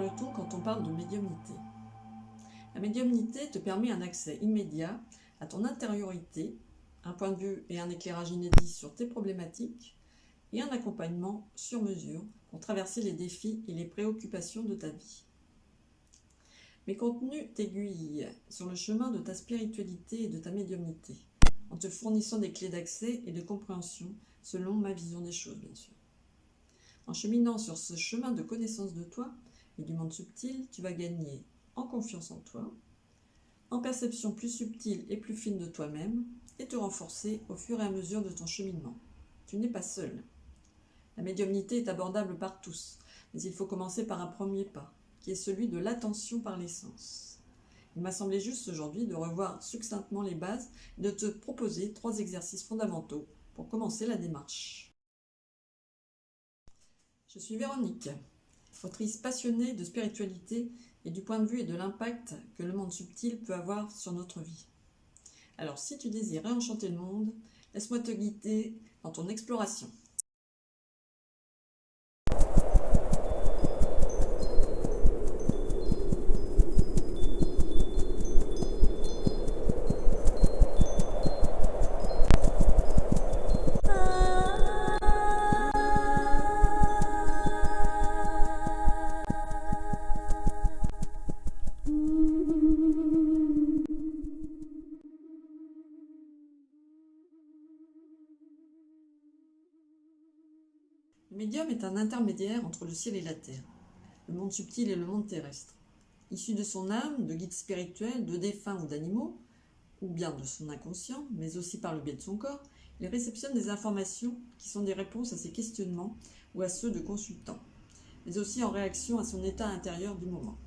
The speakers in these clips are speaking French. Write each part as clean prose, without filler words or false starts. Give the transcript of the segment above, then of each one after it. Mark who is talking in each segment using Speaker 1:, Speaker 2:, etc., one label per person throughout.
Speaker 1: parle-t-on quand on parle de médiumnité? La médiumnité te permet un accès immédiat à ton intériorité, un point de vue et un éclairage inédit sur tes problématiques et un accompagnement sur mesure pour traverser les défis et les préoccupations de ta vie. Mes contenus t'aiguillent sur le chemin de ta spiritualité et de ta médiumnité, en te fournissant des clés d'accès et de compréhension selon ma vision des choses, bien sûr. En cheminant sur ce chemin de connaissance de toi et du monde subtil, tu vas gagner en confiance en toi, en perception plus subtile et plus fine de toi-même, et te renforcer au fur et à mesure de ton cheminement. Tu n'es pas seul. La médiumnité est abordable par tous, mais il faut commencer par un premier pas, qui est celui de l'attention par les sens. Il m'a semblé juste aujourd'hui de revoir succinctement les bases et de te proposer 3 exercices fondamentaux pour commencer la démarche. Je suis Véronique, autrice passionnée de spiritualité et du point de vue et de l'impact que le monde subtil peut avoir sur notre vie. Alors si tu désires réenchanter le monde, laisse-moi te guider dans ton exploration. Le médium est un intermédiaire entre le ciel et la terre, le monde subtil et le monde terrestre. Issu de son âme, de guides spirituels, de défunts ou d'animaux, ou bien de son inconscient, mais aussi par le biais de son corps, il réceptionne des informations qui sont des réponses à ses questionnements ou à ceux de consultants, mais aussi en réaction à son état intérieur du moment.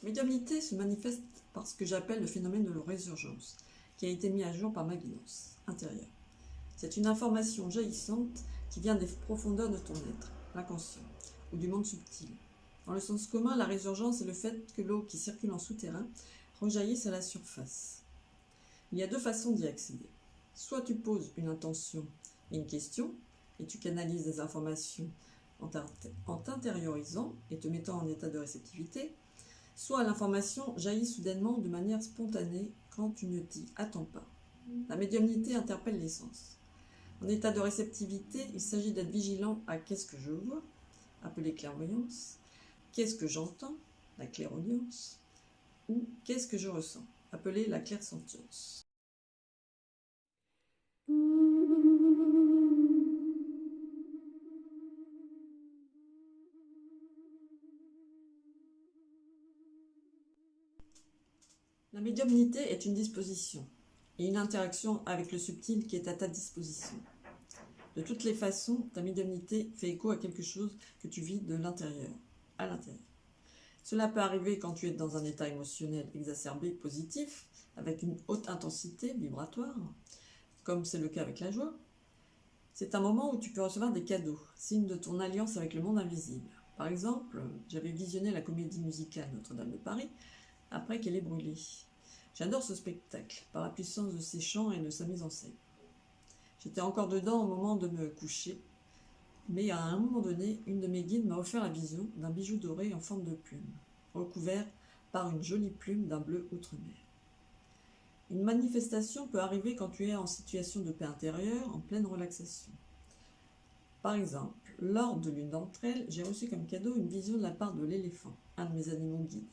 Speaker 1: La médiumnité se manifeste par ce que j'appelle le phénomène de résurgence, qui a été mis à jour par ma guidance intérieure. C'est une information jaillissante qui vient des profondeurs de ton être, l'inconscient, ou du monde subtil. Dans le sens commun, la résurgence est le fait que l'eau qui circule en souterrain rejaillisse à la surface. Il y a 2 façons d'y accéder. Soit tu poses une intention et une question, et tu canalises des informations en t'intériorisant et te mettant en état de réceptivité, soit l'information jaillit soudainement de manière spontanée quand tu ne t'y attends pas. La médiumnité interpelle les sens. En état de réceptivité, il s'agit d'être vigilant à qu'est-ce que je vois, appelé clairvoyance, qu'est-ce que j'entends, la clairaudience, ou qu'est-ce que je ressens, appelé la clairsentience. La médiumnité est une disposition et une interaction avec le subtil qui est à ta disposition. De toutes les façons, ta médiumnité fait écho à quelque chose que tu vis de l'intérieur, à l'intérieur. Cela peut arriver quand tu es dans un état émotionnel exacerbé, positif, avec une haute intensité vibratoire, comme c'est le cas avec la joie. C'est un moment où tu peux recevoir des cadeaux, signe de ton alliance avec le monde invisible. Par exemple, j'avais visionné la comédie musicale Notre-Dame de Paris après qu'elle ait brûlé. J'adore ce spectacle, par la puissance de ses chants et de sa mise en scène. J'étais encore dedans au moment de me coucher, mais à un moment donné, une de mes guides m'a offert la vision d'un bijou doré en forme de plume, recouvert par une jolie plume d'un bleu outre-mer. Une manifestation peut arriver quand tu es en situation de paix intérieure, en pleine relaxation. Par exemple, lors de l'une d'entre elles, j'ai reçu comme cadeau une vision de la part de l'éléphant, un de mes animaux guides.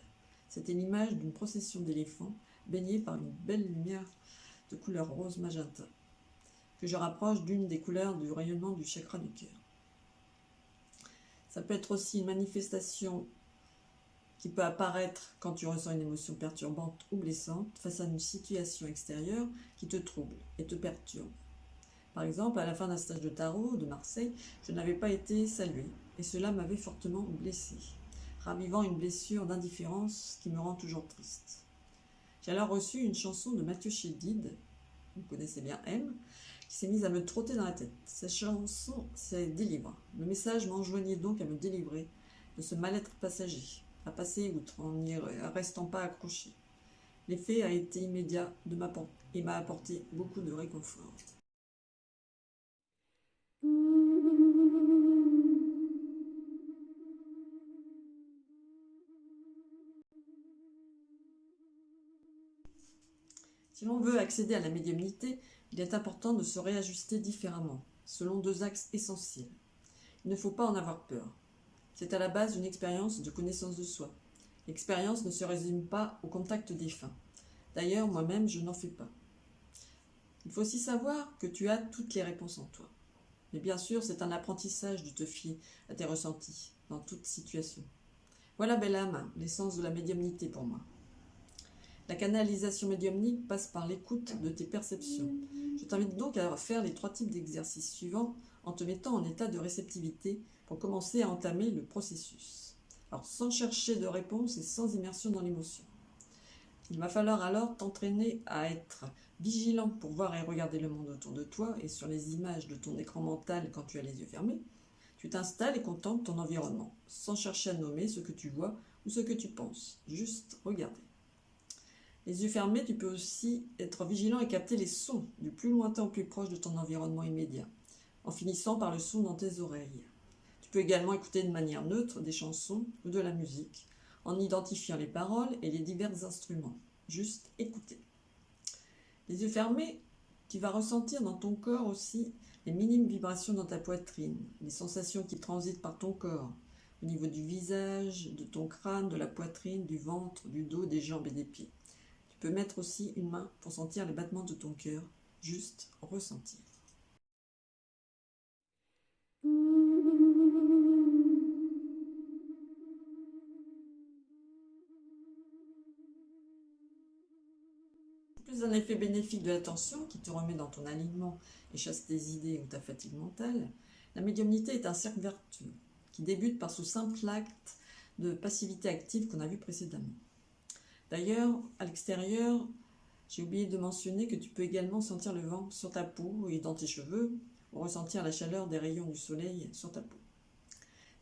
Speaker 1: C'était l'image d'une procession d'éléphants baignée par une belle lumière de couleur rose magenta, que je rapproche d'une des couleurs du rayonnement du chakra du cœur. Ça peut être aussi une manifestation qui peut apparaître quand tu ressens une émotion perturbante ou blessante face à une situation extérieure qui te trouble et te perturbe. Par exemple, à la fin d'un stage de tarot de Marseille, je n'avais pas été saluée et cela m'avait fortement blessée, ravivant une blessure d'indifférence qui me rend toujours triste. J'ai alors reçu une chanson de Mathieu Chédid, vous connaissez bien M, qui s'est mise à me trotter dans la tête. Cette chanson, c'est Délivre. Le message m'enjoignait donc à me délivrer de ce mal-être passager, à passer outre en n'y restant pas accroché. L'effet a été immédiat et m'a apporté beaucoup de réconfort. Si l'on veut accéder à la médiumnité, il est important de se réajuster différemment, selon 2 axes essentiels. Il ne faut pas en avoir peur. C'est à la base d'une expérience de connaissance de soi. L'expérience ne se résume pas au contact défunt. D'ailleurs, moi-même, je n'en fais pas. Il faut aussi savoir que tu as toutes les réponses en toi. Mais bien sûr, c'est un apprentissage de te fier à tes ressentis, dans toute situation. Voilà, belle âme, l'essence de la médiumnité pour moi. La canalisation médiumnique passe par l'écoute de tes perceptions. Je t'invite donc à faire les 3 types d'exercices suivants en te mettant en état de réceptivité pour commencer à entamer le processus. Alors, sans chercher de réponse et sans immersion dans l'émotion. Il va falloir alors t'entraîner à être vigilant pour voir et regarder le monde autour de toi et sur les images de ton écran mental quand tu as les yeux fermés. Tu t'installes et contemples ton environnement, sans chercher à nommer ce que tu vois ou ce que tu penses, juste regarder. Les yeux fermés, tu peux aussi être vigilant et capter les sons du plus lointain au plus proche de ton environnement immédiat, en finissant par le son dans tes oreilles. Tu peux également écouter de manière neutre des chansons ou de la musique, en identifiant les paroles et les divers instruments. Juste écouter. Les yeux fermés, tu vas ressentir dans ton corps aussi les minimes vibrations dans ta poitrine, les sensations qui transitent par ton corps, au niveau du visage, de ton crâne, de la poitrine, du ventre, du dos, des jambes et des pieds. Tu peux mettre aussi une main pour sentir les battements de ton cœur, juste ressentir. Plus un effet bénéfique de l'attention qui te remet dans ton alignement et chasse tes idées ou ta fatigue mentale, la médiumnité est un cercle vertueux qui débute par ce simple acte de passivité active qu'on a vu précédemment. D'ailleurs, à l'extérieur, j'ai oublié de mentionner que tu peux également sentir le vent sur ta peau et dans tes cheveux, ou ressentir la chaleur des rayons du soleil sur ta peau.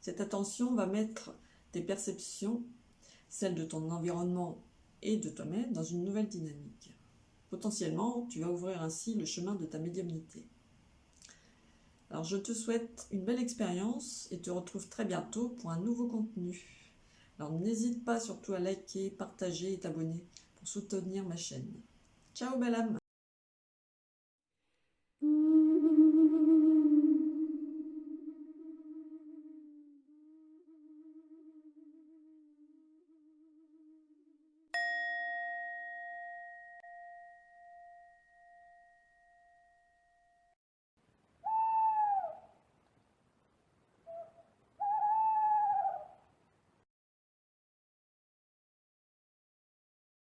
Speaker 1: Cette attention va mettre tes perceptions, celles de ton environnement et de toi-même, dans une nouvelle dynamique. Potentiellement, tu vas ouvrir ainsi le chemin de ta médiumnité. Alors, je te souhaite une belle expérience et te retrouve très bientôt pour un nouveau contenu. Alors, n'hésite pas surtout à liker, partager et t'abonner pour soutenir ma chaîne. Ciao, belle âme!